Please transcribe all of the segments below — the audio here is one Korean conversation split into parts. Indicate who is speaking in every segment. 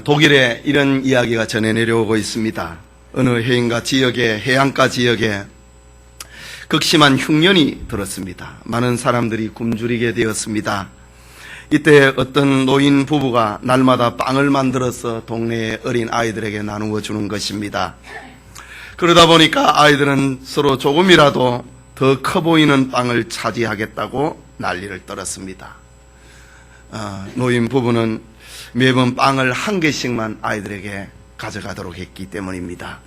Speaker 1: 독일에 이런 이야기가 전해 내려오고 있습니다. 어느 해인가 지역에, 해안가 지역에 극심한 흉년이 들었습니다. 많은 사람들이 굶주리게 되었습니다. 이때 어떤 노인 부부가 날마다 빵을 만들어서 동네의 어린 아이들에게 나누어 주는 것입니다. 그러다 보니까 아이들은 서로 조금이라도 더 커 보이는 빵을 차지하겠다고 난리를 떨었습니다. 노인 부부는 매번 빵을 한 개씩만 아이들에게 가져가도록 했기 때문입니다.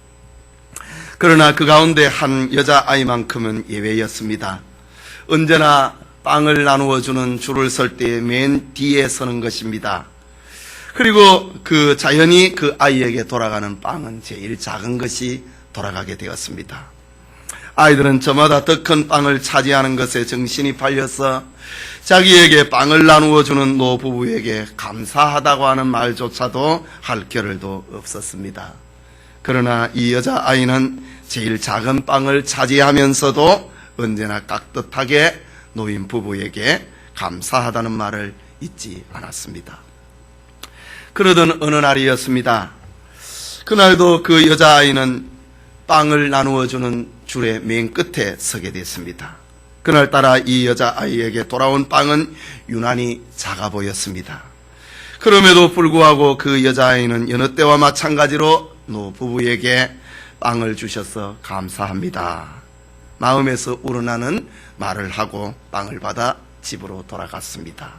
Speaker 1: 그러나 그 가운데 한 여자아이만큼은 예외였습니다. 언제나 빵을 나누어 주는 줄을 설 때 맨 뒤에 서는 것입니다. 그리고 자연히 그 아이에게 돌아가는 빵은 제일 작은 것이 돌아가게 되었습니다. 아이들은 저마다 더 큰 빵을 차지하는 것에 정신이 팔려서 자기에게 빵을 나누어 주는 노부부에게 감사하다고 하는 말조차도 할 겨를도 없었습니다. 그러나 이 여자아이는 제일 작은 빵을 차지하면서도 언제나 깍듯하게 노인 부부에게 감사하다는 말을 잊지 않았습니다. 그러던 어느 날이었습니다. 그날도 그 여자아이는 빵을 나누어 주는 줄의 맨 끝에 서게 됐습니다. 그날따라 이 여자아이에게 돌아온 빵은 유난히 작아 보였습니다. 그럼에도 불구하고 그 여자아이는 여느 때와 마찬가지로 노부부에게 빵을 주셔서 감사합니다, 마음에서 우러나는 말을 하고 빵을 받아 집으로 돌아갔습니다.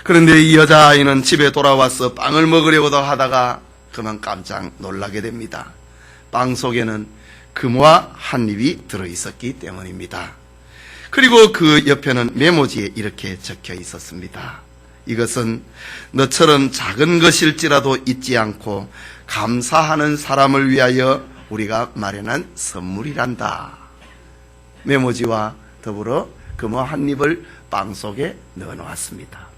Speaker 1: 그런데 이 여자아이는 집에 돌아와서 빵을 먹으려고도 하다가 그만 깜짝 놀라게 됩니다. 빵 속에는 금화 한 입이 들어있었기 때문입니다. 그리고 그 옆에는 메모지에 이렇게 적혀 있었습니다. 이것은 너처럼 작은 것일지라도 잊지 않고 감사하는 사람을 위하여 우리가 마련한 선물이란다. 메모지와 더불어 금화 한 입을 빵 속에 넣어 놓았습니다.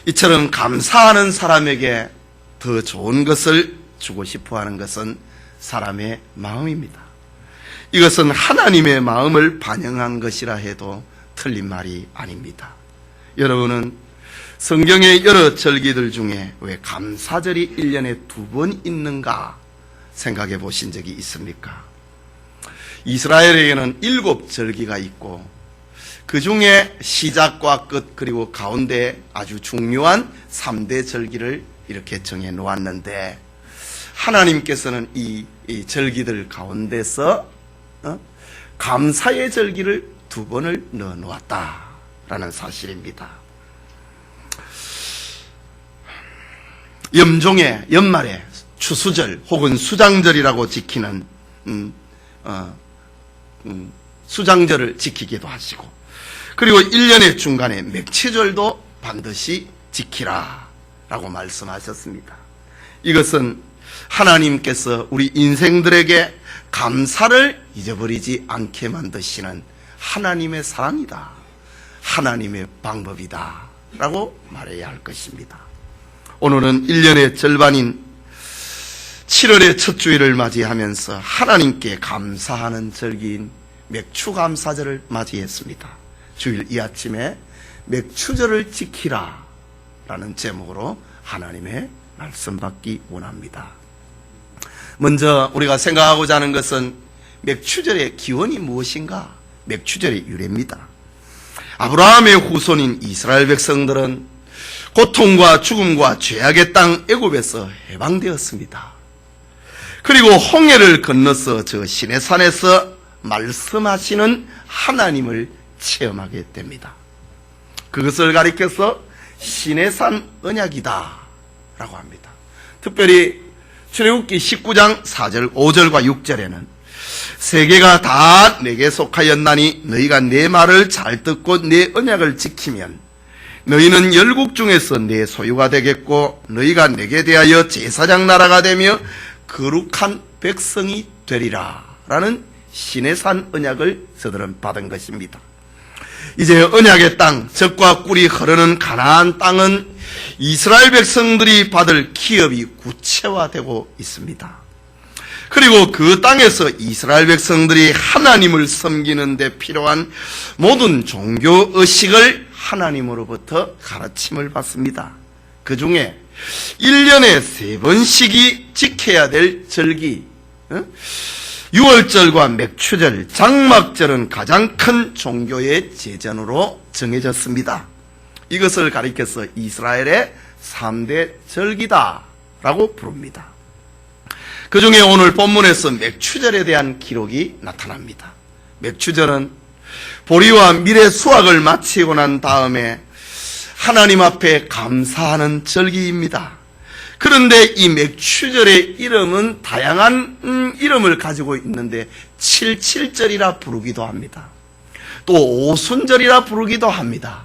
Speaker 1: 이처럼 감사하는 사람에게 더 좋은 것을 주고 싶어 하는 것은 사람의 마음입니다. 이것은 하나님의 마음을 반영한 것이라 해도 틀린 말이 아닙니다. 여러분은 성경의 여러 절기들 중에 왜 감사절이 1년에 2번 있는가 생각해 보신 적이 있습니까? 이스라엘에게는 7절기가 있고 그 중에 시작과 끝 그리고 가운데 아주 중요한 3대 절기를 이렇게 정해 놓았는데, 하나님께서는 이 절기들 가운데서 감사의 절기를 2번을 넣어 놓았다라는 사실입니다. 염종의 연말에 추수절 혹은 수장절이라고 지키는 수장절을 지키기도 하시고, 그리고 1년의 중간에 맥추절도 반드시 지키라 라고 말씀하셨습니다. 이것은 하나님께서 우리 인생들에게 감사를 잊어버리지 않게 만드시는 하나님의 사랑이다, 하나님의 방법이다 라고 말해야 할 것입니다. 오늘은 1년의 절반인 7월의 첫 주일을 맞이하면서 하나님께 감사하는 절기인 맥추감사절을 맞이했습니다. 주일 이 아침에 맥추절을 지키라 라는 제목으로 하나님의 말씀 받기 원합니다. 먼저 우리가 생각하고자 하는 것은 맥추절의 기원이 무엇인가? 맥추절의 유래입니다. 아브라함의 후손인 이스라엘 백성들은 고통과 죽음과 죄악의 땅 애굽에서 해방되었습니다. 그리고 홍해를 건너서 저 시내산에서 말씀하시는 하나님을 체험하게 됩니다. 그것을 가리켜서 시내산 언약이다 라고 합니다. 특별히 출애굽기 19장 4절 5절과 6절에는 세계가 다 내게 속하였나니 너희가 내 말을 잘 듣고 내 언약을 지키면 너희는 열국 중에서 내 소유가 되겠고 너희가 내게 대하여 제사장 나라가 되며 거룩한 백성이 되리라 라는 시내산 언약을 저들은 받은 것입니다. 이제 언약의 땅, 젖과 꿀이 흐르는 가나안 땅은 이스라엘 백성들이 받을 기업이 구체화되고 있습니다. 그리고 그 땅에서 이스라엘 백성들이 하나님을 섬기는 데 필요한 모든 종교 의식을 하나님으로부터 가르침을 받습니다. 그 중에 1년에 3번씩이 지켜야 될 절기, 6월절과 맥추절, 장막절은 가장 큰 종교의 제전으로 정해졌습니다. 이것을 가리켜서 이스라엘의 3대 절기다라고 부릅니다. 그 중에 오늘 본문에서 맥추절에 대한 기록이 나타납니다. 맥추절은 보리와 밀의 수확을 마치고 난 다음에 하나님 앞에 감사하는 절기입니다. 그런데 이 맥추절의 이름은 다양한 이름을 가지고 있는데 77절이라 부르기도 합니다. 또 오순절이라 부르기도 합니다.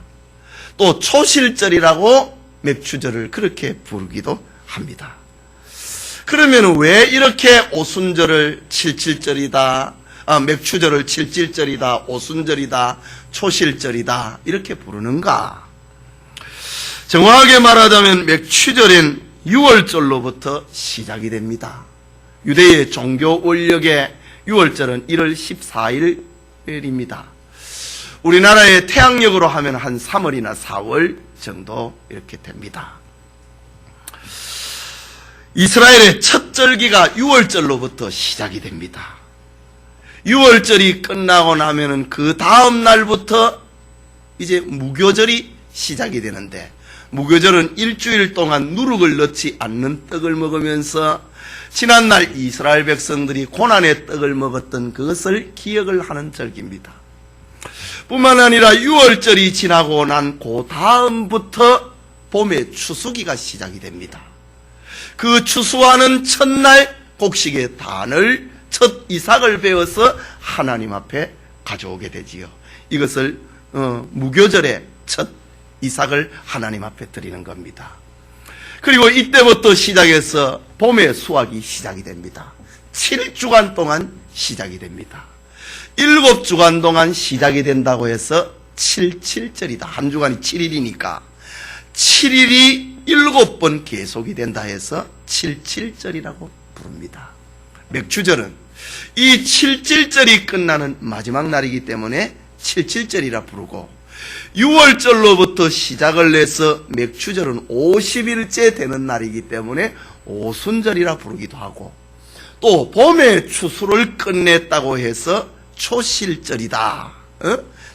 Speaker 1: 또 초실절이라고 맥추절을 그렇게 부르기도 합니다. 그러면 왜 이렇게 오순절을 77절이다, 맥추절을 77절이다, 오순절이다, 초실절이다 이렇게 부르는가? 정확하게 말하자면 맥추절은 6월절로부터 시작이 됩니다. 유대의 종교 원력의 6월절은 1월 14일입니다. 우리나라의 태양력으로 하면 한 3월이나 4월 정도 이렇게 됩니다. 이스라엘의 첫 절기가 6월절로부터 시작이 됩니다. 6월절이 끝나고 나면은 그 다음 날부터 이제 무교절이 시작이 되는데, 무교절은 일주일 동안 누룩을 넣지 않는 떡을 먹으면서 지난날 이스라엘 백성들이 고난의 떡을 먹었던 그것을 기억을 하는 절기입니다. 뿐만 아니라 6월절이 지나고 난 그 다음부터 봄의 추수기가 시작이 됩니다. 그 추수하는 첫날 곡식의 단을 첫 이삭을 베어서 하나님 앞에 가져오게 되지요. 이것을 무교절의 첫 이삭을 하나님 앞에 드리는 겁니다. 그리고 이때부터 시작해서 봄의 수확이 시작이 됩니다. 7주간 동안 시작이 됩니다. 7주간 동안 시작이 된다고 해서 77절이다. 한 주간이 7일이니까 7일이 7번 계속이 된다 해서 77절이라고 부릅니다. 맥추절은 이 77절이 끝나는 마지막 날이기 때문에 77절이라 부르고, 6월절로부터 시작을 해서 맥추절은 50일째 되는 날이기 때문에 오순절이라 부르기도 하고, 또 봄의 추수를 끝냈다고 해서 초실절이다,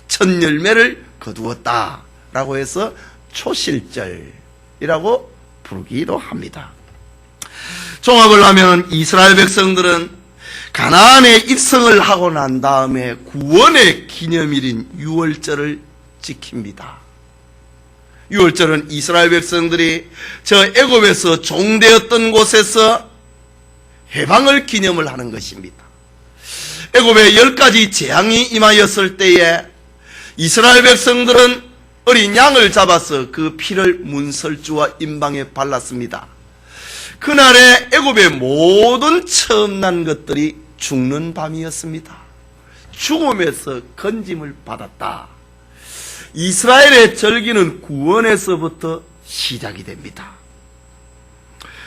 Speaker 1: 첫 열매를 거두었다 라고 해서 초실절이라고 부르기도 합니다. 종합을 하면 이스라엘 백성들은 가나안에 입성을 하고 난 다음에 구원의 기념일인 6월절을 지킵니다. 6월절은 이스라엘 백성들이 저 애굽에서 종되었던 곳에서 해방을 기념을 하는 것입니다. 애굽에 10가지 재앙이 임하였을 때에 이스라엘 백성들은 어린 양을 잡아서 그 피를 문설주와 임방에 발랐습니다. 그날에 애굽의 모든 처음 난 것들이 죽는 밤이었습니다. 죽음에서 건짐을 받았다. 이스라엘의 절기는 구원에서부터 시작이 됩니다.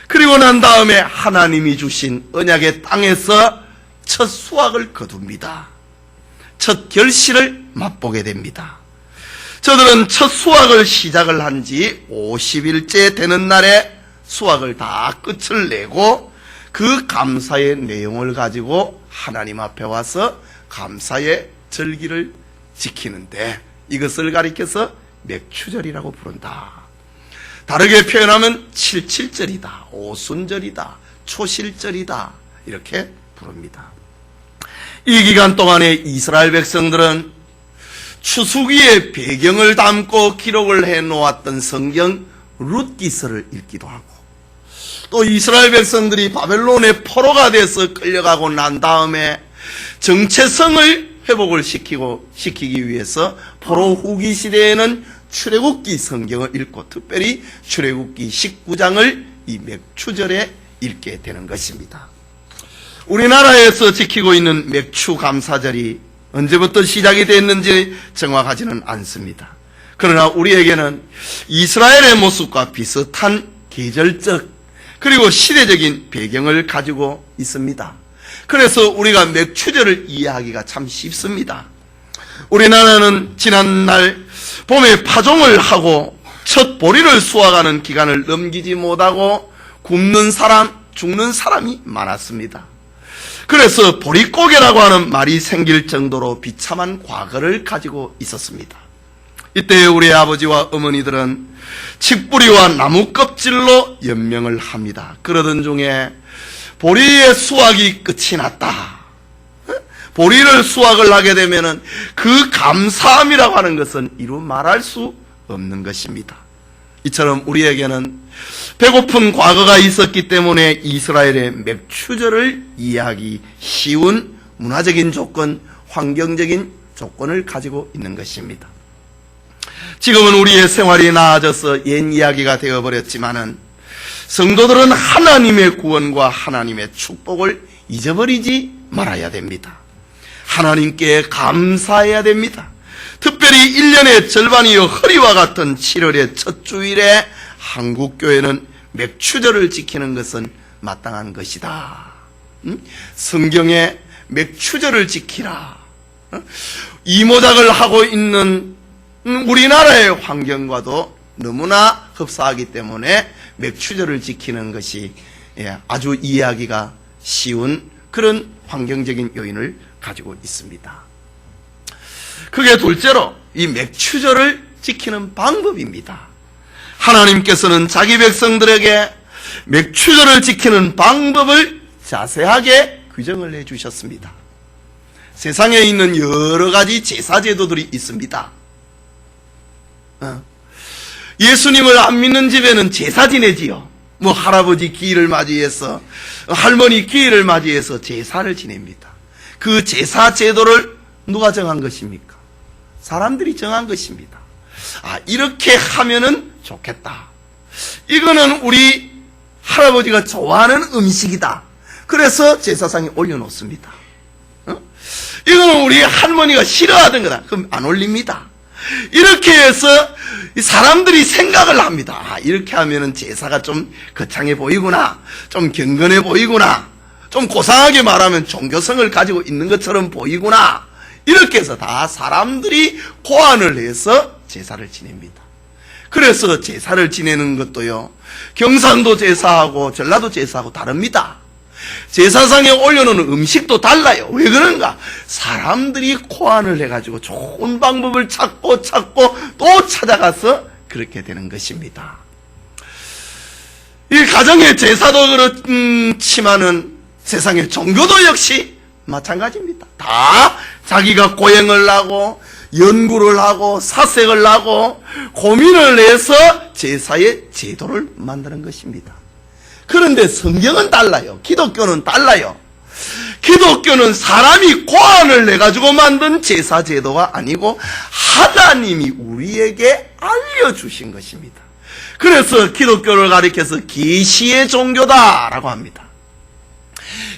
Speaker 1: 그리고 난 다음에 하나님이 주신 언약의 땅에서 첫 수확을 거둡니다. 첫 결실을 맛보게 됩니다. 저들은 첫 수확을 시작을 한 지 50일째 되는 날에 수확을 다 끝을 내고 그 감사의 내용을 가지고 하나님 앞에 와서 감사의 절기를 지키는데, 이것을 가리켜서 맥추절이라고 부른다. 다르게 표현하면 77절이다, 오순절이다, 초실절이다 이렇게 부릅니다. 이 기간 동안에 이스라엘 백성들은 추수기의 배경을 담고 기록을 해놓았던 성경 룻기서를 읽기도 하고, 또 이스라엘 백성들이 바벨론의 포로가 돼서 끌려가고 난 다음에 정체성을 회복을 시키기 위해서 포로 후기 시대에는 출애굽기 성경을 읽고, 특별히 출애굽기 19장을 이 맥추절에 읽게 되는 것입니다. 우리나라에서 지키고 있는 맥추 감사절이 언제부터 시작이 됐는지 정확하지는 않습니다. 그러나 우리에게는 이스라엘의 모습과 비슷한 계절적 그리고 시대적인 배경을 가지고 있습니다. 그래서 우리가 맥추절을 이해하기가 참 쉽습니다. 우리나라는 지난날 봄에 파종을 하고 첫 보리를 수확하는 기간을 넘기지 못하고 굶는 사람, 죽는 사람이 많았습니다. 그래서 보릿고개라고 하는 말이 생길 정도로 비참한 과거를 가지고 있었습니다. 이때 우리 아버지와 어머니들은 칡뿌리와 나무 껍질로 연명을 합니다. 그러던 중에 보리의 수확이 끝이 났다. 보리를 수확을 하게 되면 그 감사함이라고 하는 것은 이루 말할 수 없는 것입니다. 이처럼 우리에게는 배고픈 과거가 있었기 때문에 이스라엘의 맥추절을 이해하기 쉬운 문화적인 조건, 환경적인 조건을 가지고 있는 것입니다. 지금은 우리의 생활이 나아져서 옛 이야기가 되어버렸지만은 성도들은 하나님의 구원과 하나님의 축복을 잊어버리지 말아야 됩니다. 하나님께 감사해야 됩니다. 특별히 1년의 절반이여 허리와 같은 7월의 첫 주일에 한국교회는 맥추절을 지키는 것은 마땅한 것이다. 성경에 맥추절을 지키라. 이모작을 하고 있는 우리나라의 환경과도 너무나 흡사하기 때문에 맥추절을 지키는 것이 아주 이해하기가 쉬운 그런 환경적인 요인을 가지고 있습니다. 그게 둘째로 이 맥추절을 지키는 방법입니다. 하나님께서는 자기 백성들에게 맥추절을 지키는 방법을 자세하게 규정을 해주셨습니다. 세상에 있는 여러 가지 제사제도들이 있습니다. 예수님을 안 믿는 집에는 제사 지내지요. 뭐 할아버지 기일을 맞이해서, 할머니 기일을 맞이해서 제사를 지냅니다. 그 제사 제도를 누가 정한 것입니까? 사람들이 정한 것입니다. 이렇게 하면은 좋겠다. 이거는 우리 할아버지가 좋아하는 음식이다. 그래서 제사상에 올려놓습니다. 이거는 우리 할머니가 싫어하던 거다. 그럼 안 올립니다. 이렇게 해서 사람들이 생각을 합니다. 이렇게 하면은 제사가 좀 거창해 보이구나. 좀 경건해 보이구나. 좀 고상하게 말하면 종교성을 가지고 있는 것처럼 보이구나. 이렇게 해서 다 사람들이 고안을 해서 제사를 지냅니다. 그래서 제사를 지내는 것도요, 경상도 제사하고 전라도 제사하고 다릅니다. 제사상에 올려놓는 음식도 달라요. 왜 그런가? 사람들이 고안을 해가지고 좋은 방법을 찾고 또 찾아가서 그렇게 되는 것입니다. 이 가정의 제사도 그렇지만은 세상의 종교도 역시 마찬가지입니다. 다 자기가 고행을 하고 연구를 하고 사색을 하고 고민을 해서 제사의 제도를 만드는 것입니다. 그런데 성경은 달라요. 기독교는 달라요. 기독교는 사람이 고안을 해가지고 만든 제사 제도가 아니고 하나님이 우리에게 알려주신 것입니다. 그래서 기독교를 가리켜서 계시의 종교다라고 합니다.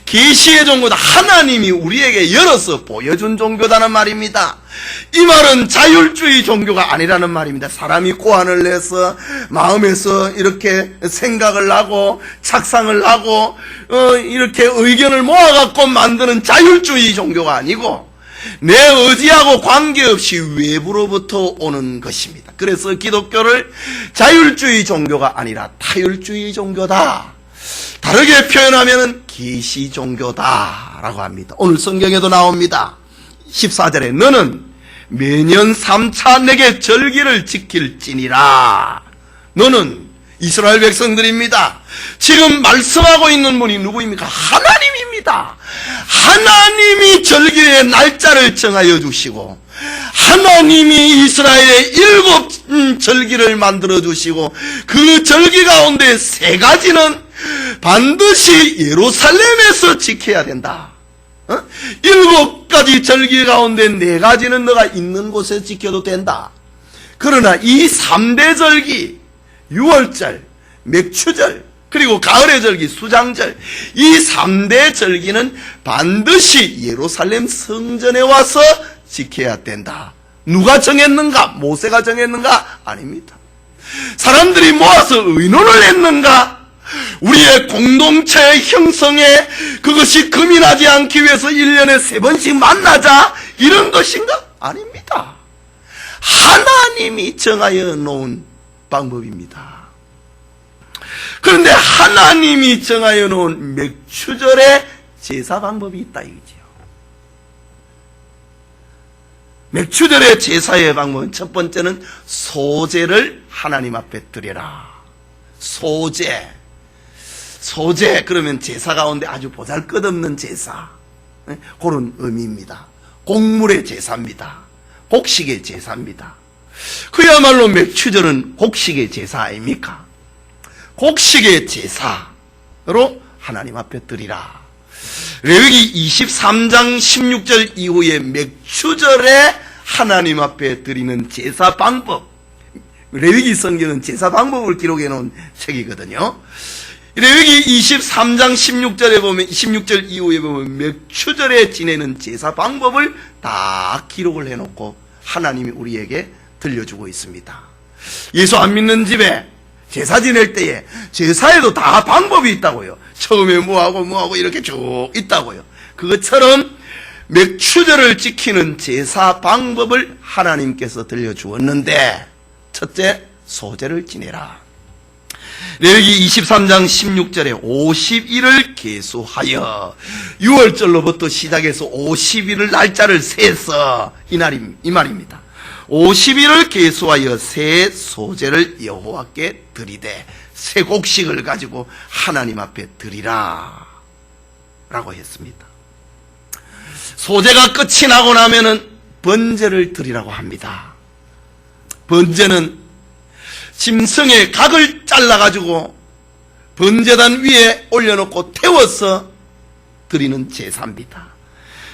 Speaker 1: 계시의 종교다. 하나님이 우리에게 열어서 보여준 종교다는 말입니다. 이 말은 자율주의 종교가 아니라는 말입니다. 사람이 고안을 해서 마음에서 이렇게 생각을 하고 착상을 하고 이렇게 의견을 모아갖고 만드는 자율주의 종교가 아니고 내 의지하고 관계없이 외부로부터 오는 것입니다. 그래서 기독교를 자율주의 종교가 아니라 타율주의 종교다. 다르게 표현하면 계시 종교다라고 합니다. 오늘 성경에도 나옵니다. 14절에 너는 매년 3차 내게 절기를 지킬지니라. 너는 이스라엘 백성들입니다. 지금 말씀하고 있는 분이 누구입니까? 하나님입니다. 하나님이 절기의 날짜를 정하여 주시고 하나님이 이스라엘의 7 절기를 만들어 주시고 그 절기 가운데 3가지는 반드시 예루살렘에서 지켜야 된다. 7가지 절기 가운데 4가지는 너가 있는 곳에 지켜도 된다. 그러나 이 3대 절기, 유월절, 맥추절, 그리고 가을의 절기, 수장절, 이 3대 절기는 반드시 예루살렘 성전에 와서 지켜야 된다. 누가 정했는가? 모세가 정했는가? 아닙니다. 사람들이 모아서 의논을 했는가? 우리의 공동체 형성에 그것이 금이 나지 않기 위해서 1년에 3번씩 만나자 이런 것인가? 아닙니다. 하나님이 정하여 놓은 방법입니다. 그런데 하나님이 정하여 놓은 맥추절의 제사 방법이 있다 이거지요. 맥추절의 제사의 방법은 첫 번째는 소제를 하나님 앞에 드려라. 소제 그러면 제사 가운데 아주 보잘것없는 제사, 그런 의미입니다. 곡물의 제사입니다. 곡식의 제사입니다. 그야말로 맥추절은 곡식의 제사 아닙니까? 곡식의 제사로 하나님 앞에 드리라. 레위기 23장 16절 이후에 맥추절에 하나님 앞에 드리는 제사 방법, 레위기 성경은 제사 방법을 기록해 놓은 책이거든요. 레위기 23장 16절에 보면, 16절 이후에 보면 맥추절에 지내는 제사 방법을 다 기록을 해놓고 하나님이 우리에게 들려주고 있습니다. 예수 안 믿는 집에 제사 지낼 때에 제사에도 다 방법이 있다고요. 처음에 뭐하고 이렇게 쭉 있다고요. 그것처럼 맥추절을 지키는 제사 방법을 하나님께서 들려주었는데, 첫째, 소제를 지내라. 레위기 23장 16절에 50일을 계수하여, 6월절로부터 시작해서 50일을 날짜를 세서 이 말입니다. 50일을 계수하여 새 소제를 여호와께 드리되 새 곡식을 가지고 하나님 앞에 드리라 라고 했습니다. 소제가 끝이 나고 나면은 번제를 드리라고 합니다. 번제는 짐승의 각을 잘라가지고 번제단 위에 올려놓고 태워서 드리는 제사입니다.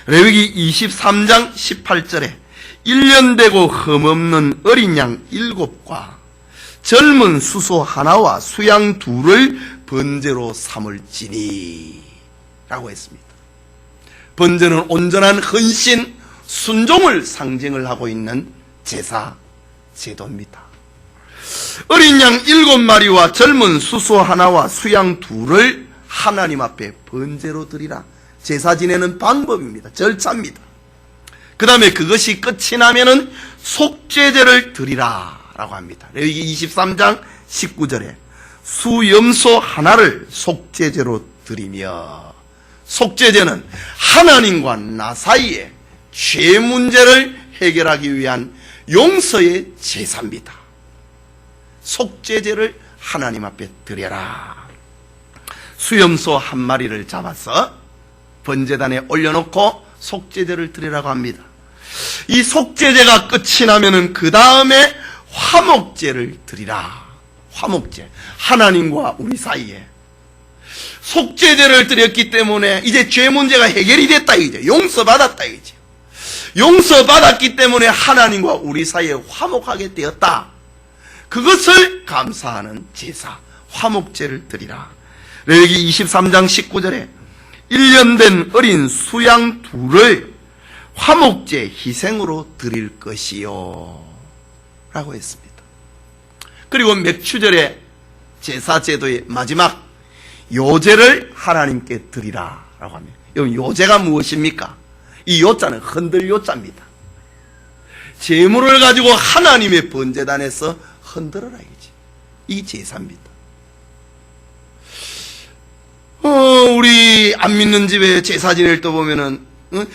Speaker 1: 레위기 23장 18절에 1년 되고 흠없는 어린 양 7과 젊은 수소 하나와 수양 2를 번제로 삼을지니 라고 했습니다. 번제는 온전한 헌신, 순종을 상징을 하고 있는 제사, 제도입니다. 어린 양 7마리와 젊은 수소 하나와 수양 2를 하나님 앞에 번제로 드리라. 제사 지내는 방법입니다. 절차입니다. 그 다음에 그것이 끝이 나면은 속죄제를 드리라 라고 합니다. 레위기 23장 19절에 수염소 하나를 속죄제로 드리며, 속죄제는 하나님과 나 사이에 죄 문제를 해결하기 위한 용서의 제사입니다. 속죄제를 하나님 앞에 드려라. 수염소 1마리를 잡아서 번제단에 올려놓고 속죄제를 드리라고 합니다. 이 속죄제가 끝이 나면은 그 다음에 화목제를 드리라. 화목제, 하나님과 우리 사이에 속죄제를 드렸기 때문에 이제 죄 문제가 해결이 됐다 이제 용서받았다 이제 용서받았기 때문에 하나님과 우리 사이에 화목하게 되었다. 그것을 감사하는 제사, 화목제를 드리라. 레위기 23장 19절에 1년 된 어린 수양 2를 화목제 희생으로 드릴 것이요 라고 했습니다. 그리고 맥추절의 제사 제도의 마지막 요제를 하나님께 드리라 라고 합니다. 여러분, 요제가 무엇입니까? 이 요자는 흔들 요자입니다. 제물을 가지고 하나님의 번제단에서 흔들어라 이거지. 이 제사입니다. 우리 안 믿는 집에 제사 지낼 때 보면은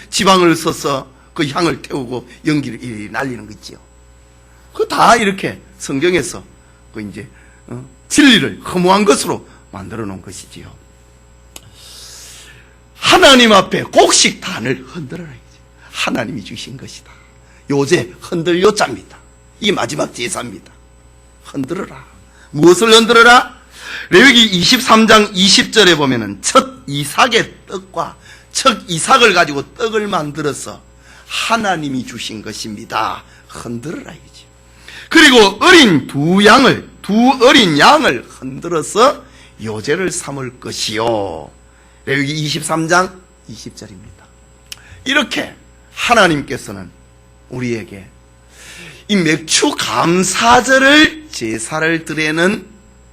Speaker 1: 지방을 써서 그 향을 태우고 연기를 날리는 거 있지요. 그 다 이렇게 성경에서 그 이제 진리를 허무한 것으로 만들어 놓은 것이지요. 하나님 앞에 곡식단을 흔들어라 이거지. 하나님이 주신 것이다. 요제 흔들 요자입니다. 이 마지막 제사입니다. 흔들어라. 무엇을 흔들어라? 레위기 23장 20절에 보면은 첫 이삭의 떡과 첫 이삭을 가지고 떡을 만들어서 하나님이 주신 것입니다. 흔들어라 이거지. 그리고 두 어린 양을 흔들어서 요제를 삼을 것이요. 레위기 23장 20절입니다. 이렇게 하나님께서는 우리에게 이 맥추 감사절을 제사를 드리는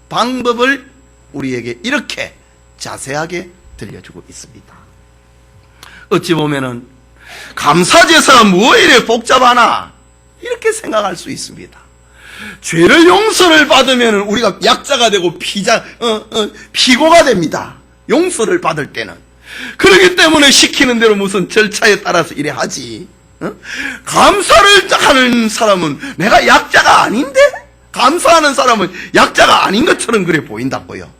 Speaker 1: 방법을 우리에게 이렇게 자세하게 들려주고 있습니다. 어찌 보면은 감사제사가 뭐 이래 복잡하나 이렇게 생각할 수 있습니다. 죄를 용서를 받으면 우리가 약자가 되고 피고가 됩니다. 용서를 받을 때는. 그렇기 때문에 시키는 대로 무슨 절차에 따라서 이래 하지. 감사를 하는 사람은 내가 약자가 아닌데? 감사하는 사람은 약자가 아닌 것처럼 그래 보인다고요.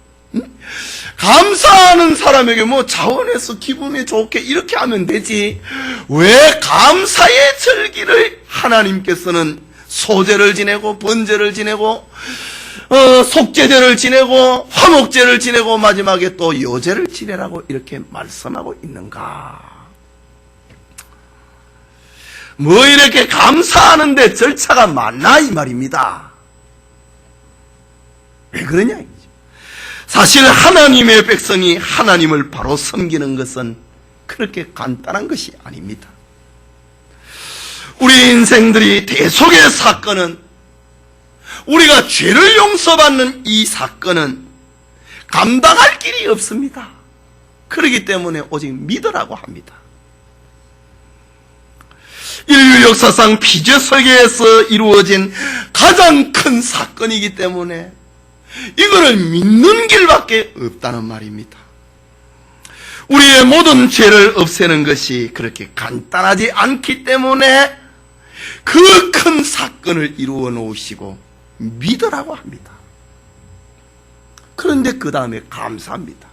Speaker 1: 감사하는 사람에게 뭐 자원해서 기분이 좋게 이렇게 하면 되지. 왜 감사의 절기를 하나님께서는 소제를 지내고 번제를 지내고 속죄제를 지내고 화목제를 지내고 마지막에 또 요제를 지내라고 이렇게 말씀하고 있는가? 뭐 이렇게 감사하는데 절차가 많나 이 말입니다. 왜 그러냐 이거죠. 사실 하나님의 백성이 하나님을 바로 섬기는 것은 그렇게 간단한 것이 아닙니다. 우리 인생들이 대속의 사건은, 우리가 죄를 용서받는 이 사건은 감당할 길이 없습니다. 그렇기 때문에 오직 믿으라고 합니다. 인류 역사상 피제 설계에서 이루어진 가장 큰 사건이기 때문에 이거를 믿는 길밖에 없다는 말입니다. 우리의 모든 죄를 없애는 것이 그렇게 간단하지 않기 때문에 그 큰 사건을 이루어 놓으시고 믿으라고 합니다. 그런데 그 다음에 감사합니다.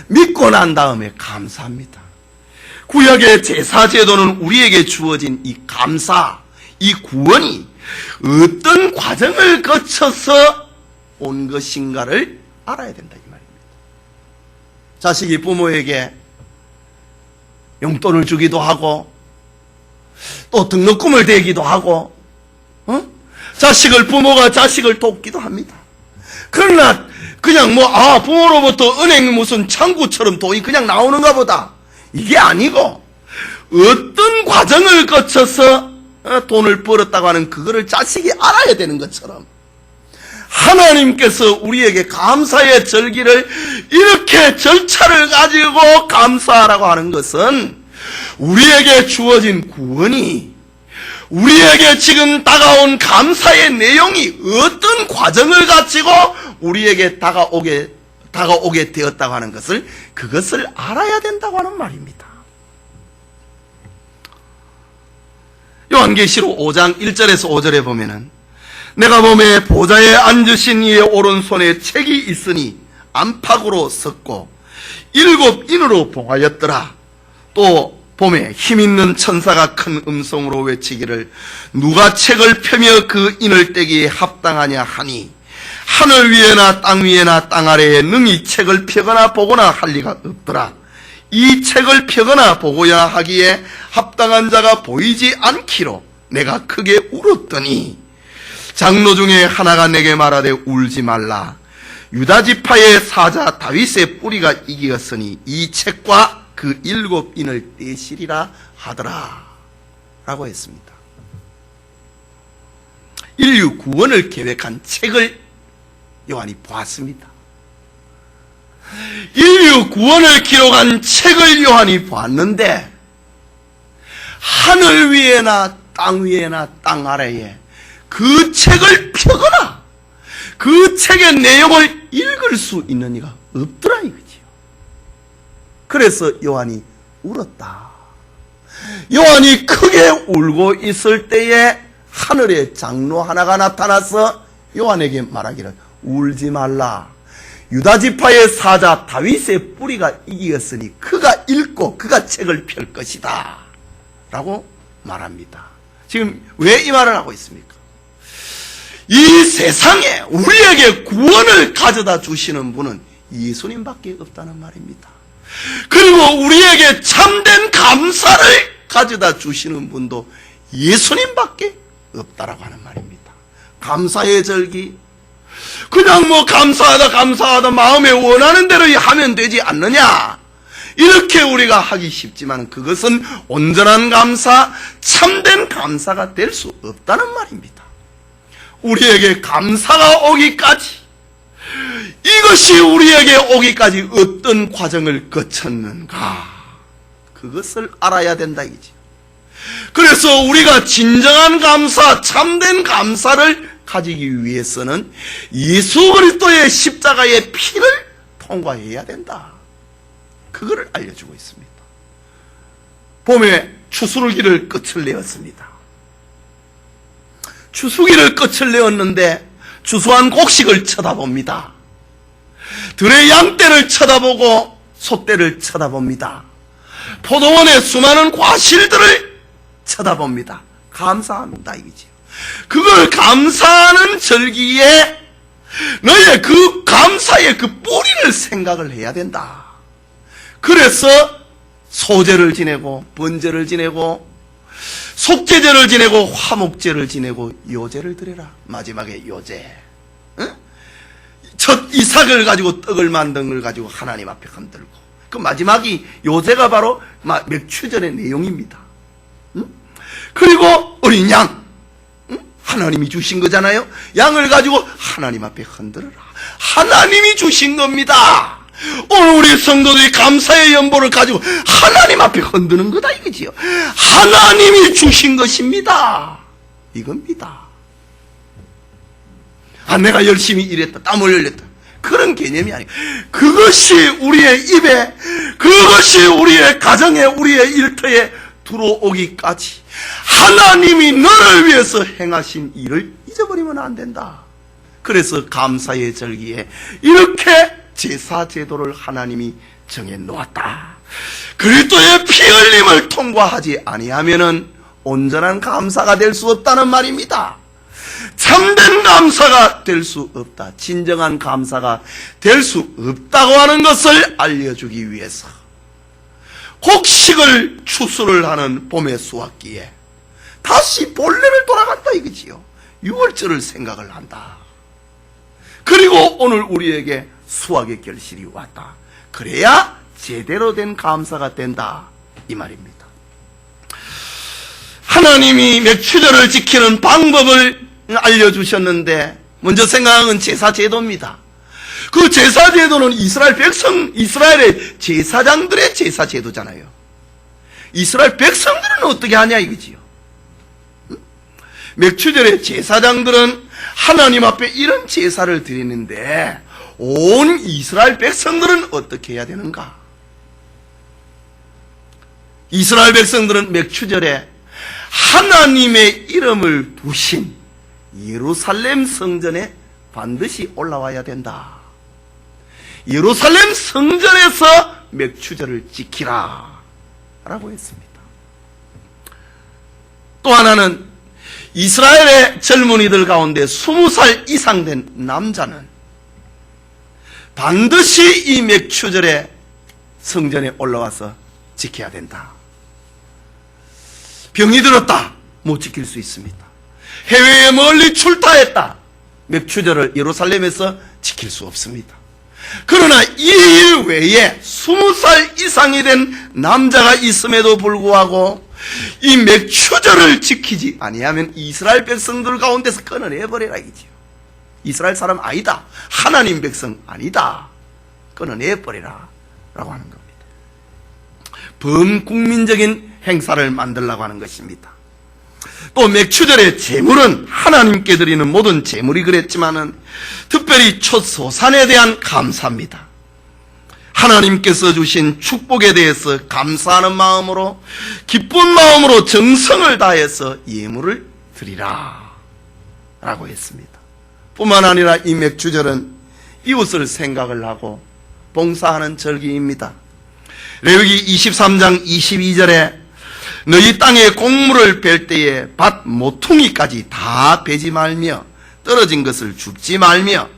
Speaker 1: 믿고 난 다음에 감사합니다. 구약의 제사제도는 우리에게 주어진 이 감사, 이 구원이 어떤 과정을 거쳐서 온 것인가를 알아야 된다 이 말입니다. 자식이 부모에게 용돈을 주기도 하고 또 등록금을 대기도 하고 부모가 자식을 돕기도 합니다. 그러나 그냥 부모로부터 은행 무슨 창구처럼 돈이 그냥 나오는가 보다, 이게 아니고 어떤 과정을 거쳐서 돈을 벌었다고 하는 그거를 자식이 알아야 되는 것처럼 하나님께서 우리에게 감사의 절기를 이렇게 절차를 가지고 감사하라고 하는 것은 우리에게 주어진 구원이, 우리에게 지금 다가온 감사의 내용이 어떤 과정을 가지고 우리에게 다가오게 되었다고 하는 것을, 그것을 알아야 된다고 하는 말입니다. 요한계시록 5장 1절에서 5절에 보면은 내가 보매 보좌에 앉으신 이의 오른손에 책이 있으니 안팎으로 섰고 7인으로 봉하였더라. 또 봄에 힘있는 천사가 큰 음성으로 외치기를 누가 책을 펴며 그 인을 떼기에 합당하냐 하니 하늘 위에나 땅 위에나 땅 아래에 능히 책을 펴거나 보거나 할 리가 없더라. 이 책을 펴거나 보고야 하기에 합당한 자가 보이지 않기로 내가 크게 울었더니 장로 중에 하나가 내게 말하되 울지 말라. 유다지파의 사자 다윗의 뿌리가 이기었으니 이 책과 그 7인을 떼시리라 하더라 라고 했습니다. 인류 구원을 계획한 책을 요한이 보았습니다. 인류 구원을 기록한 책을 요한이 보았는데 하늘 위에나 땅 아래에 그 책을 펴거나 그 책의 내용을 읽을 수 있는 이가 없더라 이거지요. 그래서 요한이 울었다. 요한이 크게 울고 있을 때에 하늘에 장로 하나가 나타나서 요한에게 말하기를 울지 말라. 유다지파의 사자 다윗의 뿌리가 이기었으니 그가 읽고 그가 책을 펼 것이다 라고 말합니다. 지금 왜 이 말을 하고 있습니까? 이 세상에 우리에게 구원을 가져다 주시는 분은 예수님밖에 없다는 말입니다. 그리고 우리에게 참된 감사를 가져다 주시는 분도 예수님밖에 없다라고 하는 말입니다. 감사의 절기, 그냥 감사하다 마음에 원하는 대로 하면 되지 않느냐, 이렇게 우리가 하기 쉽지만 그것은 온전한 감사, 참된 감사가 될 수 없다는 말입니다. 우리에게 감사가 오기까지, 이것이 우리에게 오기까지 어떤 과정을 거쳤는가, 그것을 알아야 된다 이지. 그래서 우리가 진정한 감사, 참된 감사를 가지기 위해서는 예수 그리스도의 십자가의 피를 통과해야 된다. 그거를 알려주고 있습니다. 봄에 추수기를 끝을 내었습니다. 추수기를 끝을 내었는데 추수한 곡식을 쳐다봅니다. 들의 양떼를 쳐다보고 소떼를 쳐다봅니다. 포도원의 수많은 과실들을 쳐다봅니다. 감사합니다 이거지요. 그걸 감사하는 절기에 너의 그 감사의 그 뿌리를 생각을 해야 된다. 그래서 소제를 지내고 번제를 지내고 속죄제를 지내고 화목제를 지내고 요제를 드려라. 마지막에 요제. 응? 첫 이삭을 가지고 떡을 만든 걸 가지고 하나님 앞에 흔들고 그 마지막이 요제가 바로 맥추전의 내용입니다. 응? 그리고 어린 양, 응? 하나님이 주신 거잖아요. 양을 가지고 하나님 앞에 흔들어라. 하나님이 주신 겁니다. 오늘 우리 성도들이 감사의 연보를 가지고 하나님 앞에 흔드는 거다 이거지요. 하나님이 주신 것입니다. 이겁니다. 내가 열심히 일했다, 땀을 흘렸다, 그런 개념이 아니에요. 그것이 우리의 입에, 그것이 우리의 가정에, 우리의 일터에 들어오기까지 하나님이 너를 위해서 행하신 일을 잊어버리면 안 된다. 그래서 감사의 절기에 이렇게 제사 제도를 하나님이 정해 놓았다. 그리스도의 피 흘림을 통과하지 아니하면은 온전한 감사가 될 수 없다는 말입니다. 참된 감사가 될 수 없다. 진정한 감사가 될 수 없다고 하는 것을 알려주기 위해서 곡식을 추수를 하는 봄의 수확기에 다시 본래를 돌아간다 이거지요. 6월절을 생각을 한다. 그리고 오늘 우리에게 수확의 결실이 왔다. 그래야 제대로 된 감사가 된다 이 말입니다. 하나님이 맥추절을 지키는 방법을 알려주셨는데 먼저 생각하는 제사 제도입니다. 그 제사 제도는 이스라엘의 제사장들의 제사 제도잖아요. 이스라엘 백성들은 어떻게 하냐 이거지요. 맥추절의 제사장들은 하나님 앞에 이런 제사를 드리는데 온 이스라엘 백성들은 어떻게 해야 되는가? 이스라엘 백성들은 맥추절에 하나님의 이름을 두신 예루살렘 성전에 반드시 올라와야 된다. 예루살렘 성전에서 맥추절을 지키라 라고 했습니다. 또 하나는 이스라엘의 젊은이들 가운데 20살 이상 된 남자는 반드시 이 맥추절에 성전에 올라와서 지켜야 된다. 병이 들었다, 못 지킬 수 있습니다. 해외에 멀리 출타했다, 맥추절을 예루살렘에서 지킬 수 없습니다. 그러나 이 일 외에 20살 이상이 된 남자가 있음에도 불구하고 이 맥추절을 지키지 아니하면 이스라엘 백성들 가운데서 끊어내버려라 이지요. 이스라엘 사람 아니다, 하나님 백성 아니다, 끊어내버리라 라고 하는 겁니다. 범국민적인 행사를 만들라고 하는 것입니다. 또 맥추절의 제물은 하나님께 드리는 모든 제물이 그랬지만은 특별히 첫 소산에 대한 감사입니다. 하나님께서 주신 축복에 대해서 감사하는 마음으로, 기쁜 마음으로 정성을 다해서 예물을 드리라 라고 했습니다. 뿐만 아니라 이 맥추절은 이웃을 생각을 하고 봉사하는 절기입니다. 레위기 23장 22절에 너희 땅에 곡물을 벨 때에 밭 모퉁이까지 다 베지 말며 떨어진 것을 줍지 말며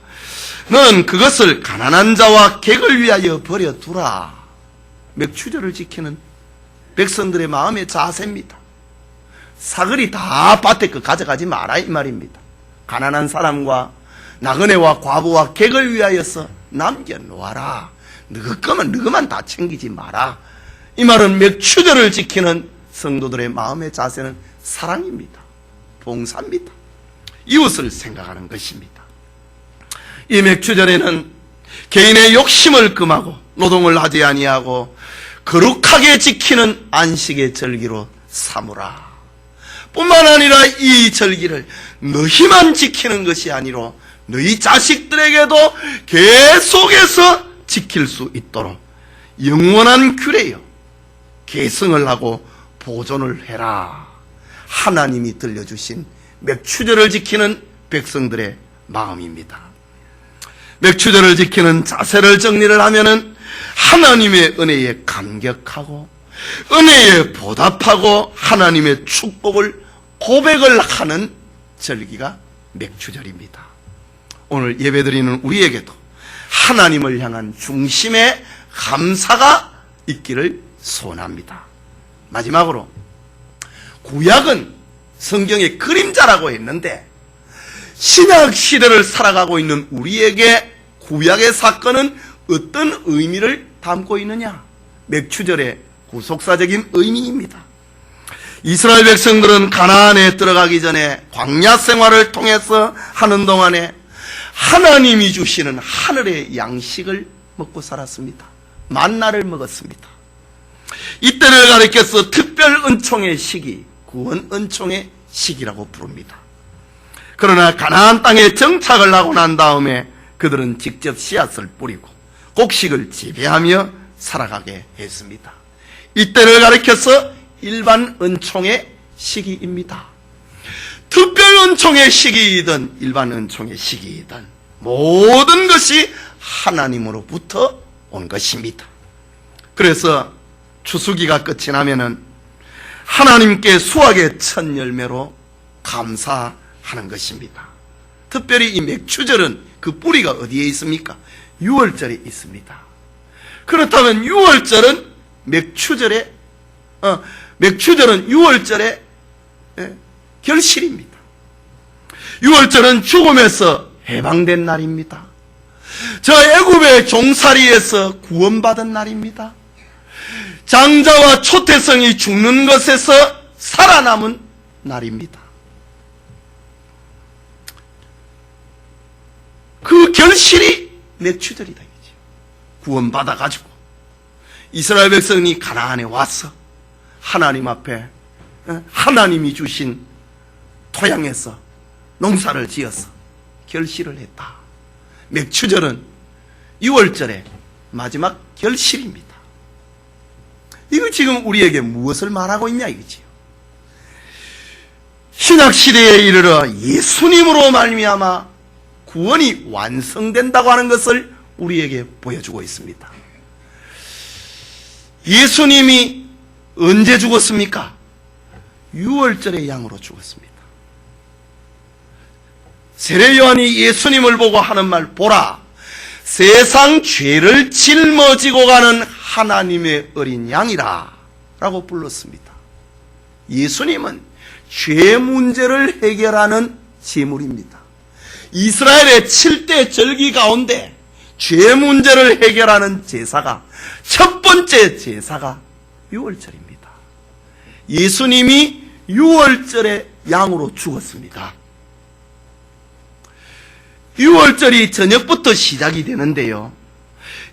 Speaker 1: 넌 그것을 가난한 자와 객을 위하여 버려두라. 맥추절을 지키는 백성들의 마음의 자세입니다. 사글이 다 밭에 거 가져가지 마라 이 말입니다. 가난한 사람과 나그네와 과부와 객을 위하여서 남겨놓아라. 너희 거면 너희만 다 챙기지 마라. 이 말은 맥추절을 지키는 성도들의 마음의 자세는 사랑입니다. 봉사입니다. 이웃을 생각하는 것입니다. 이 맥추절에는 개인의 욕심을 금하고 노동을 하지 아니하고 거룩하게 지키는 안식의 절기로 삼으라. 뿐만 아니라 이 절기를 너희만 지키는 것이 아니라 너희 자식들에게도 계속해서 지킬 수 있도록 영원한 규례요 계승을 하고 보존을 해라. 하나님이 들려주신 맥추절을 지키는 백성들의 마음입니다. 맥추절을 지키는 자세를 정리를 하면은 하나님의 은혜에 감격하고 은혜에 보답하고 하나님의 축복을 고백을 하는 절기가 맥추절입니다. 오늘 예배드리는 우리에게도 하나님을 향한 중심의 감사가 있기를 소원합니다. 마지막으로 구약은 성경의 그림자라고 했는데 신약 시대를 살아가고 있는 우리에게 구약의 사건은 어떤 의미를 담고 있느냐? 맥추절의 구속사적인 의미입니다. 이스라엘 백성들은 가나안에 들어가기 전에 광야 생활을 통해서 하는 동안에 하나님이 주시는 하늘의 양식을 먹고 살았습니다. 만나를 먹었습니다. 이때를 가리켜서 특별 은총의 시기, 구원 은총의 시기라고 부릅니다. 그러나 가나안 땅에 정착을 하고 난 다음에 그들은 직접 씨앗을 뿌리고 곡식을 재배하며 살아가게 했습니다. 이때를 가리켜서 일반 은총의 시기입니다. 특별 은총의 시기이든 일반 은총의 시기이든 모든 것이 하나님으로부터 온 것입니다. 그래서 추수기가 끝이 나면은 하나님께 수확의 첫 열매로 감사하는 것입니다. 특별히 이 맥추절은 그 뿌리가 어디에 있습니까? 유월절에 있습니다. 그렇다면 유월절은 맥추절은 유월절의 결실입니다. 유월절은 죽음에서 해방된 날입니다. 저 애굽의 종살이에서 구원받은 날입니다. 장자와 초태성이 죽는 것에서 살아남은 날입니다. 그 결실이 맥추절이다. 구원받아가지고 이스라엘 백성이 가나안에 와서 하나님 앞에 하나님이 주신 토양에서 농사를 지어서 결실을 했다. 맥추절은 6월절의 마지막 결실입니다. 이거 지금 우리에게 무엇을 말하고 있냐 이거지요. 신약시대에 이르러 예수님으로 말미암아 구원이 완성된다고 하는 것을 우리에게 보여주고 있습니다. 예수님이 언제 죽었습니까? 6월절의 양으로 죽었습니다. 세례 요한이 예수님을 보고 하는 말, 보라, 세상 죄를 짊어지고 가는 하나님의 어린 양이라 라고 불렀습니다. 예수님은 죄 문제를 해결하는 제물입니다. 이스라엘의 7대 절기 가운데 죄 문제를 해결하는 제사가, 첫 번째 제사가 6월절입니다. 예수님이 6월절의 양으로 죽었습니다. 6월절이 저녁부터 시작이 되는데요.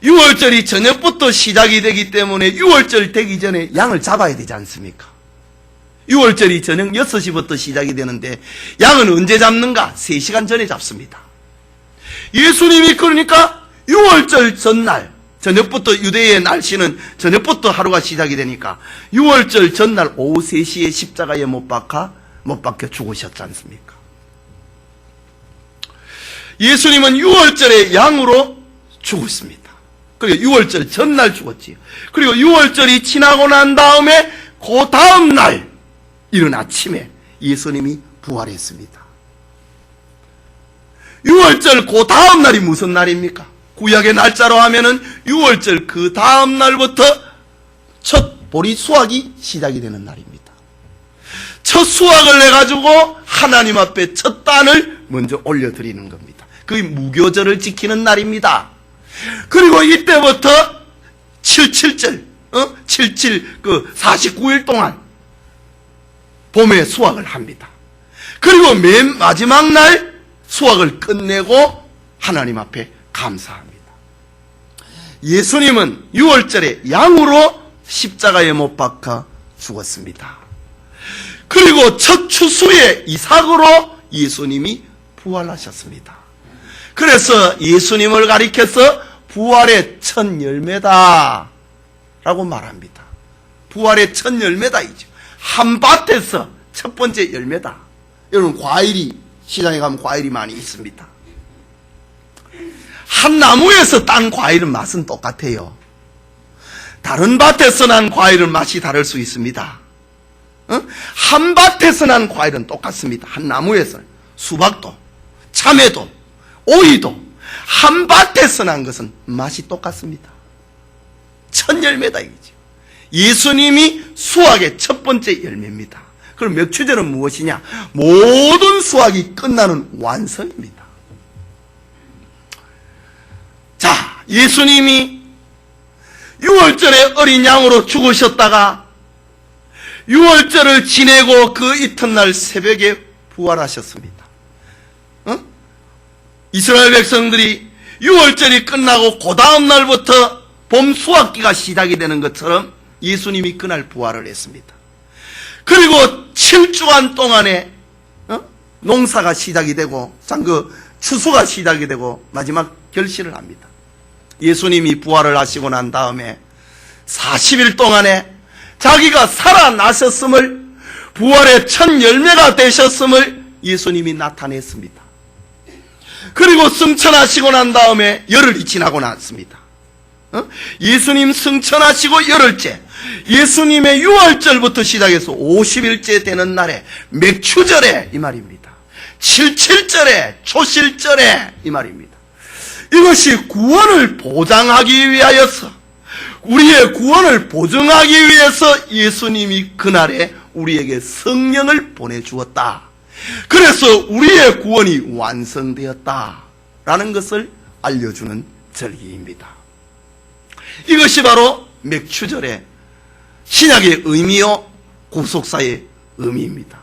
Speaker 1: 6월절이 저녁부터 시작이 되기 때문에 6월절 되기 전에 양을 잡아야 되지 않습니까? 6월절이 저녁 6시부터 시작이 되는데 양은 언제 잡는가? 3시간 전에 잡습니다. 예수님이 그러니까 6월절 전날, 저녁부터 유대의 날씨는 저녁부터 하루가 시작이 되니까 6월절 전날 오후 3시에 십자가에 못 박혀 죽으셨지 않습니까? 예수님은 6월절에 양으로 죽었습니다. 그리고 6월절 전날 죽었지요. 그리고 6월절이 지나고 난 다음에 그 다음 날 이른 아침에 예수님이 부활했습니다. 6월절 그 다음 날이 무슨 날입니까? 구약의 날짜로 하면은 6월절 그 다음 날부터 첫 보리 수확이 시작이 되는 날입니다. 첫 수확을 해가지고 하나님 앞에 첫 단을 먼저 올려드리는 겁니다. 그게 무교절을 지키는 날입니다. 그리고 이때부터 77절, 49일 동안 봄에 수확을 합니다. 그리고 맨 마지막 날 수확을 끝내고 하나님 앞에 감사합니다. 예수님은 6월절에 양으로 십자가에 못 박혀 죽었습니다. 그리고 첫 추수의 이삭으로 예수님이 부활하셨습니다. 그래서 예수님을 가리켜서 부활의 첫 열매다 라고 말합니다. 부활의 첫 열매다이죠. 한 밭에서 첫 번째 열매다. 여러분, 과일이, 시장에 가면 과일이 많이 있습니다. 한 나무에서 딴 과일은 맛은 똑같아요. 다른 밭에서 난 과일은 맛이 다를 수 있습니다. 한 밭에서 난 과일은 똑같습니다. 한 나무에서. 수박도, 참외도, 오이도 한 밭에서 난 것은 맛이 똑같습니다. 첫 열매다 이거죠. 예수님이 수확의 첫 번째 열매입니다. 그럼 맥추절은 무엇이냐? 모든 수확이 끝나는 완성입니다. 자, 예수님이 6월절에 어린 양으로 죽으셨다가 6월절을 지내고 그 이튿날 새벽에 부활하셨습니다. 이스라엘 백성들이 6월절이 끝나고 그 다음 날부터 봄 수확기가 시작이 되는 것처럼 예수님이 그날 부활을 했습니다. 그리고 7주간 동안에 농사가 시작이 되고 추수가 시작이 되고 마지막 결실을 합니다. 예수님이 부활을 하시고 난 다음에 40일 동안에 자기가 살아나셨음을, 부활의 첫 열매가 되셨음을 예수님이 나타냈습니다. 그리고 승천하시고 난 다음에 열흘이 지나고 났습니다. 예수님 승천하시고 열흘째, 예수님의 6월절부터 시작해서 50일째 되는 날에 맥추절에 이 말입니다. 77절에 초실절에 이 말입니다. 이것이 구원을 보장하기 위하여서, 우리의 구원을 보증하기 위해서 예수님이 그날에 우리에게 성령을 보내주었다. 그래서 우리의 구원이 완성되었다라는 것을 알려주는 절기입니다. 이것이 바로 맥추절의 신약의 의미요 구속사의 의미입니다.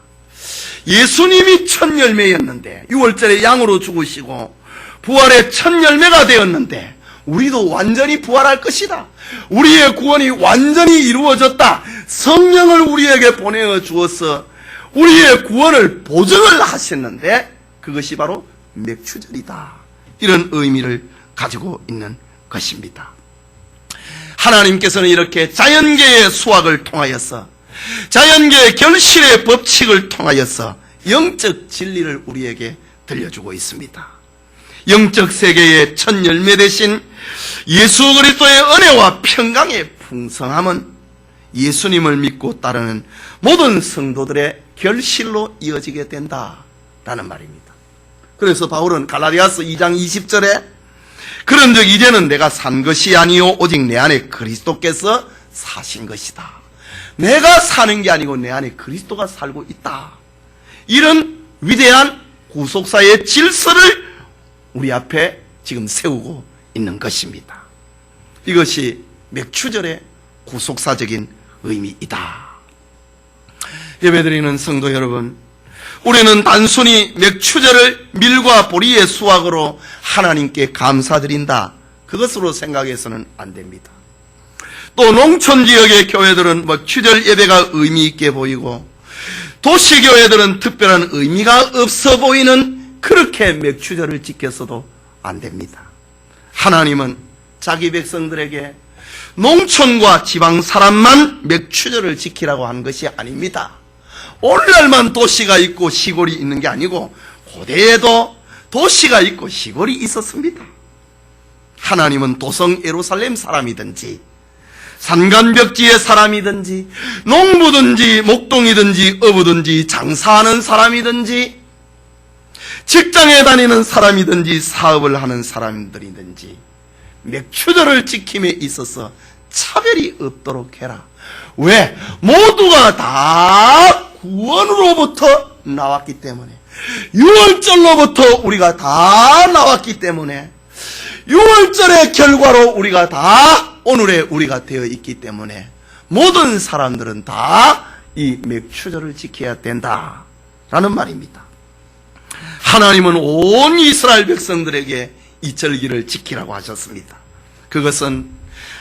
Speaker 1: 예수님이 첫 열매였는데 6월절에 양으로 죽으시고 부활의 첫 열매가 되었는데 우리도 완전히 부활할 것이다. 우리의 구원이 완전히 이루어졌다. 성령을 우리에게 보내어 주어서 우리의 구원을 보증을 하셨는데 그것이 바로 맥추절이다. 이런 의미를 가지고 있는 것입니다. 하나님께서는 이렇게 자연계의 수학을 통하여서, 자연계의 결실의 법칙을 통하여서 영적 진리를 우리에게 들려주고 있습니다. 영적 세계의 첫 열매 되신 예수 그리스도의 은혜와 평강의 풍성함은 예수님을 믿고 따르는 모든 성도들의 결실로 이어지게 된다라는 말입니다. 그래서 바울은 갈라디아서 2장 20절에 그런즉 이제는 내가 산 것이 아니요 오직 내 안에 그리스도께서 사신 것이다. 내가 사는 게 아니고 내 안에 그리스도가 살고 있다. 이런 위대한 구속사의 질서를 우리 앞에 지금 세우고 있는 것입니다. 이것이 맥추절의 구속사적인 의미이다. 예배드리는 성도 여러분, 우리는 단순히 맥추절을 밀과 보리의 수확으로 하나님께 감사드린다, 그것으로 생각해서는 안 됩니다. 또 농촌지역의 교회들은 맥추절 예배가 의미 있게 보이고 도시교회들은 특별한 의미가 없어 보이는 그렇게 맥추절을 지켰어도 안 됩니다. 하나님은 자기 백성들에게 농촌과 지방 사람만 맥추절을 지키라고 한 것이 아닙니다. 오늘날만 도시가 있고 시골이 있는 게 아니고 고대에도 도시가 있고 시골이 있었습니다. 하나님은 도성 예루살렘 사람이든지 산간벽지의 사람이든지 농부든지 목동이든지 어부든지 장사하는 사람이든지 직장에 다니는 사람이든지 사업을 하는 사람들이든지 맥추절을 지킴에 있어서 차별이 없도록 해라. 왜? 모두가 다 구원으로부터 나왔기 때문에, 6월절로부터 우리가 다 나왔기 때문에, 6월절의 결과로 우리가 다 오늘의 우리가 되어 있기 때문에 모든 사람들은 다 이 맥추절을 지켜야 된다라는 말입니다. 하나님은 온 이스라엘 백성들에게 이 절기를 지키라고 하셨습니다. 그것은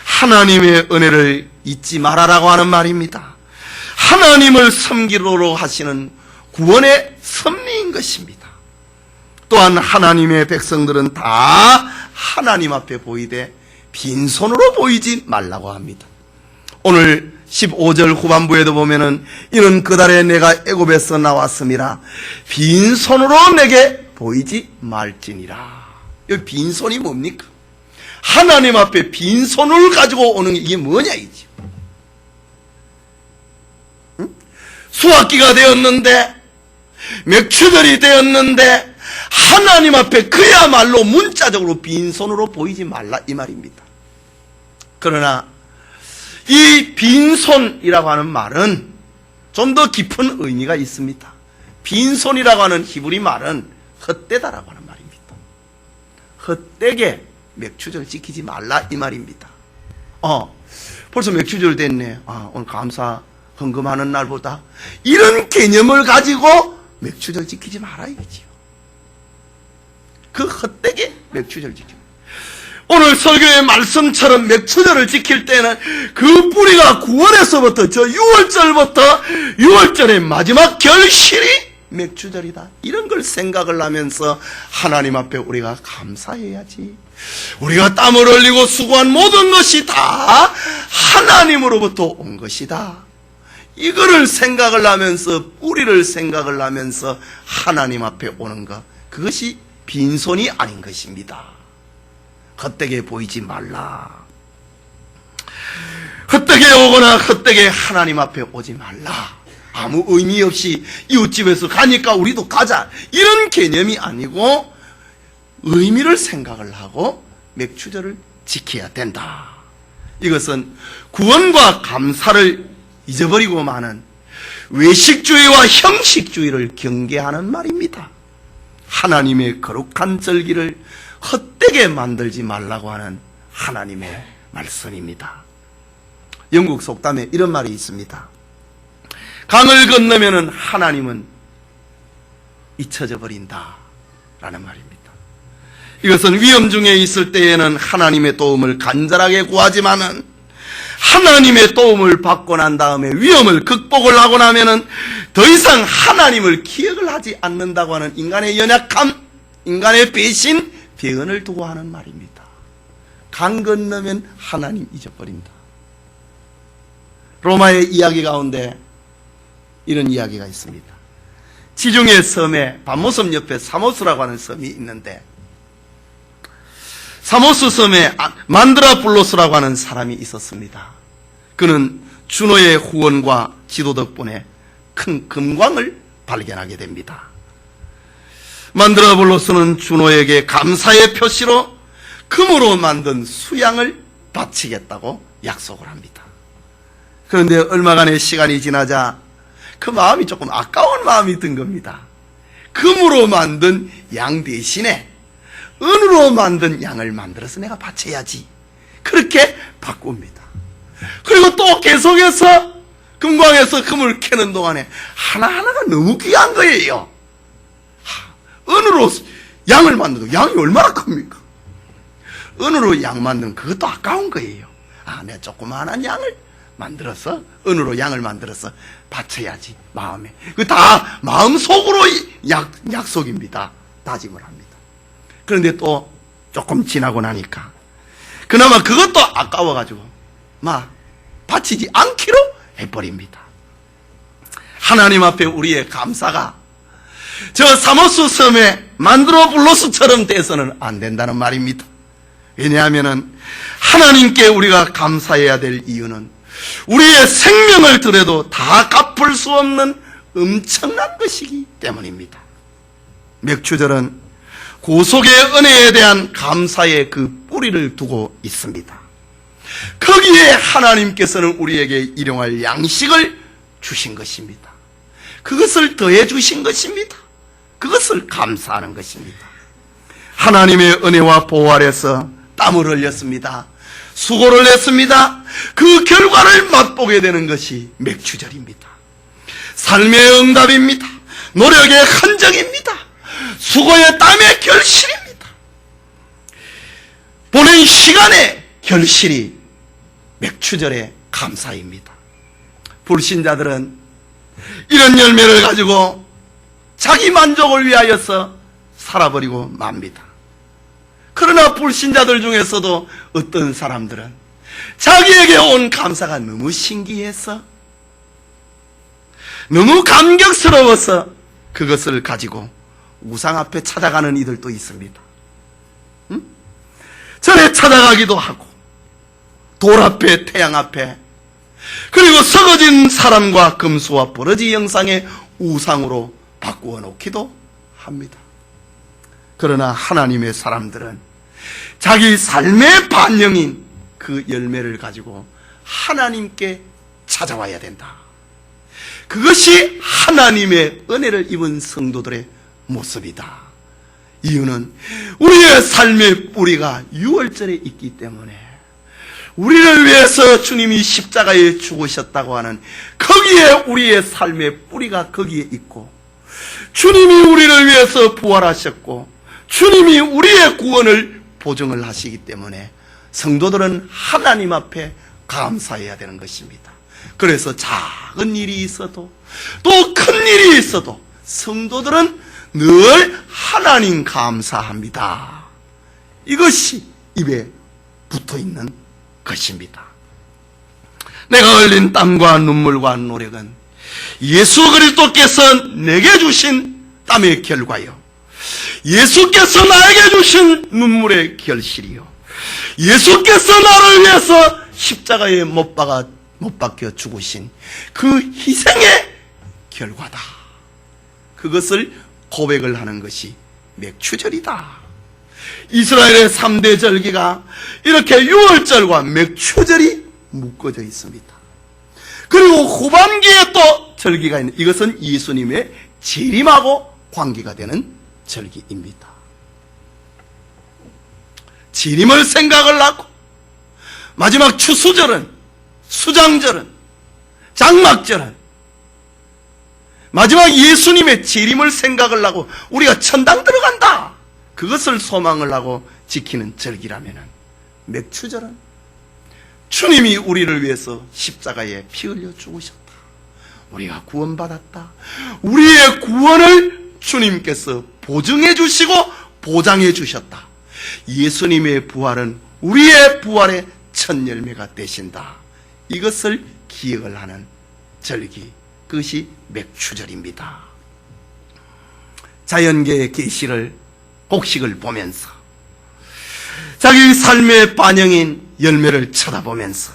Speaker 1: 하나님의 은혜를 잊지 말아라고 하는 말입니다. 하나님을 섬기도록 하시는 구원의 섭리인 것입니다. 또한 하나님의 백성들은 다 하나님 앞에 보이되 빈손으로 보이지 말라고 합니다. 오늘 15절 후반부에도 보면은 이는 그달에 내가 애굽에서 나왔음이라 빈손으로 내게 보이지 말지니라. 여기 빈손이 뭡니까? 하나님 앞에 빈손을 가지고 오는 게 이게 뭐냐 이지. 응? 수확기가 되었는데 맥추절이 되었는데 하나님 앞에 그야말로 문자적으로 빈손으로 보이지 말라 이 말입니다. 그러나 이 빈손이라고 하는 말은 좀 더 깊은 의미가 있습니다. 빈손이라고 하는 히브리 말은 헛되다라고 하는 말입니다. 헛되게 맥추절 지키지 말라 이 말입니다. 벌써 맥추절 됐네. 오늘 감사 헌금하는 날보다 이런 개념을 가지고 맥추절 지키지 마라 이거지요. 그 헛되게 맥추절 지키고, 오늘 설교의 말씀처럼 맥추절을 지킬 때는 그 뿌리가 구원에서부터 저 6월절의 마지막 결실이 맥추절이다. 이런 걸 생각을 하면서 하나님 앞에 우리가 감사해야지. 우리가 땀을 흘리고 수고한 모든 것이 다 하나님으로부터 온 것이다. 이거를 생각을 하면서, 뿌리를 생각을 하면서 하나님 앞에 오는 것, 그것이 빈손이 아닌 것입니다. 헛되게 보이지 말라. 헛되게 오거나 헛되게 하나님 앞에 오지 말라. 아무 의미 없이 이웃집에서 가니까 우리도 가자, 이런 개념이 아니고 의미를 생각을 하고 맥추절을 지켜야 된다. 이것은 구원과 감사를 잊어버리고 마는 외식주의와 형식주의를 경계하는 말입니다. 하나님의 거룩한 절기를 헛되게 만들지 말라고 하는 하나님의 말씀입니다. 영국 속담에 이런 말이 있습니다. 강을 건너면은 하나님은 잊혀져 버린다 라는 말입니다. 이것은 위험 중에 있을 때에는 하나님의 도움을 간절하게 구하지만은 하나님의 도움을 받고 난 다음에 위험을 극복을 하고 나면은 더 이상 하나님을 기억을 하지 않는다고 하는 인간의 연약함, 인간의 배신, 배은을 두고 하는 말입니다. 강 건너면 하나님 잊어버린다. 로마의 이야기 가운데 이런 이야기가 있습니다. 지중해 섬에 밤모섬 옆에 사모스라고 하는 섬이 있는데, 사모스 섬에 만드라블로스라고 하는 사람이 있었습니다. 그는 주노의 후원과 지도 덕분에 큰 금광을 발견하게 됩니다. 만드라블로스는 주노에게 감사의 표시로 금으로 만든 수양을 바치겠다고 약속을 합니다. 그런데 얼마간의 시간이 지나자 그 마음이 조금 아까운 마음이 든 겁니다. 금으로 만든 양 대신에 은으로 만든 양을 만들어서 내가 바쳐야지. 그렇게 바꿉니다. 그리고 또 계속해서 금광에서 금을 캐는 동안에 하나하나가 너무 귀한 거예요. 은으로 양을 만들고, 양이 얼마나 큽니까? 은으로 양 만드는 그것도 아까운 거예요. 내가 조그마한 양을 만들어서, 은으로 양을 만들어서 바쳐야지, 마음에. 그 다 마음속으로 약속입니다. 다짐을 합니다. 그런데 또 조금 지나고 나니까 그나마 그것도 아까워가지고 바치지 않기로 해버립니다. 하나님 앞에 우리의 감사가 저 사모스 섬의 만드라블로스처럼 돼서는 안 된다는 말입니다. 왜냐하면 하나님께 우리가 감사해야 될 이유는 우리의 생명을 들여도 다 갚을 수 없는 엄청난 것이기 때문입니다. 맥추절은 구속의 은혜에 대한 감사의 그 뿌리를 두고 있습니다. 거기에 하나님께서는 우리에게 일용할 양식을 주신 것입니다. 그것을 더해 주신 것입니다. 그것을 감사하는 것입니다. 하나님의 은혜와 보호 아래서 땀을 흘렸습니다. 수고를 했습니다. 그 결과를 맛보게 되는 것이 맥추절입니다. 삶의 응답입니다. 노력의 흔적입니다. 수고의 땀의 결실입니다. 보낸 시간의 결실이 맥추절의 감사입니다. 불신자들은 이런 열매를 가지고 자기 만족을 위하여서 살아버리고 맙니다. 그러나 불신자들 중에서도 어떤 사람들은 자기에게 온 감사가 너무 신기해서, 너무 감격스러워서 그것을 가지고 우상 앞에 찾아가는 이들도 있습니다. 절에 찾아가기도 하고, 돌 앞에, 태양 앞에, 그리고 썩어진 사람과 금수와 버러지 형상의 우상으로 바꾸어 놓기도 합니다. 그러나 하나님의 사람들은 자기 삶의 반영인 그 열매를 가지고 하나님께 찾아와야 된다. 그것이 하나님의 은혜를 입은 성도들의 모습이다. 이유는 우리의 삶의 뿌리가 유월절에 있기 때문에, 우리를 위해서 주님이 십자가에 죽으셨다고 하는 거기에 우리의 삶의 뿌리가 거기에 있고, 주님이 우리를 위해서 부활하셨고 주님이 우리의 구원을 보증을 하시기 때문에 성도들은 하나님 앞에 감사해야 되는 것입니다. 그래서 작은 일이 있어도 또 큰 일이 있어도 성도들은 늘 하나님 감사합니다. 이것이 입에 붙어있는 것입니다. 내가 흘린 땀과 눈물과 노력은 예수 그리스도께서 내게 주신 땀의 결과요, 예수께서 나에게 주신 눈물의 결실이요, 예수께서 나를 위해서 십자가에 못 박혀 죽으신 그 희생의 결과다. 그것을 고백을 하는 것이 맥추절이다. 이스라엘의 3대 절기가 이렇게 유월절과 맥추절이 묶어져 있습니다. 그리고 후반기에 또 절기가 있는, 이것은 예수님의 재림하고 관계가 되는 절기입니다. 재림을 생각을 하고, 마지막 추수절은, 수장절은, 장막절은 마지막 예수님의 재림을 생각을 하고 우리가 천당 들어간다, 그것을 소망을 하고 지키는 절기라면은, 맥추절은 주님이 우리를 위해서 십자가에 피 흘려 죽으셨다, 우리가 구원받았다, 우리의 구원을 주님께서 보증해 주시고 보장해 주셨다, 예수님의 부활은 우리의 부활의 첫 열매가 되신다, 이것을 기억을 하는 절기, 그것이 맥추절입니다. 자연계의 계시를, 곡식을 보면서 자기 삶의 반영인 열매를 쳐다보면서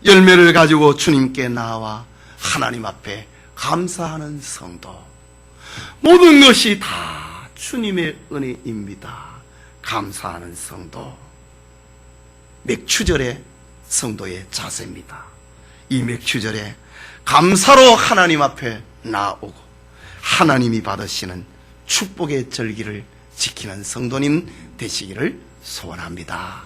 Speaker 1: 열매를 가지고 주님께 나와 하나님 앞에 감사하는 성도, 모든 것이 다 주님의 은혜입니다. 감사하는 성도, 맥추절의 성도의 자세입니다. 이 맥추절에 감사로 하나님 앞에 나오고 하나님이 받으시는 축복의 절기를 지키는 성도님 되시기를 소원합니다.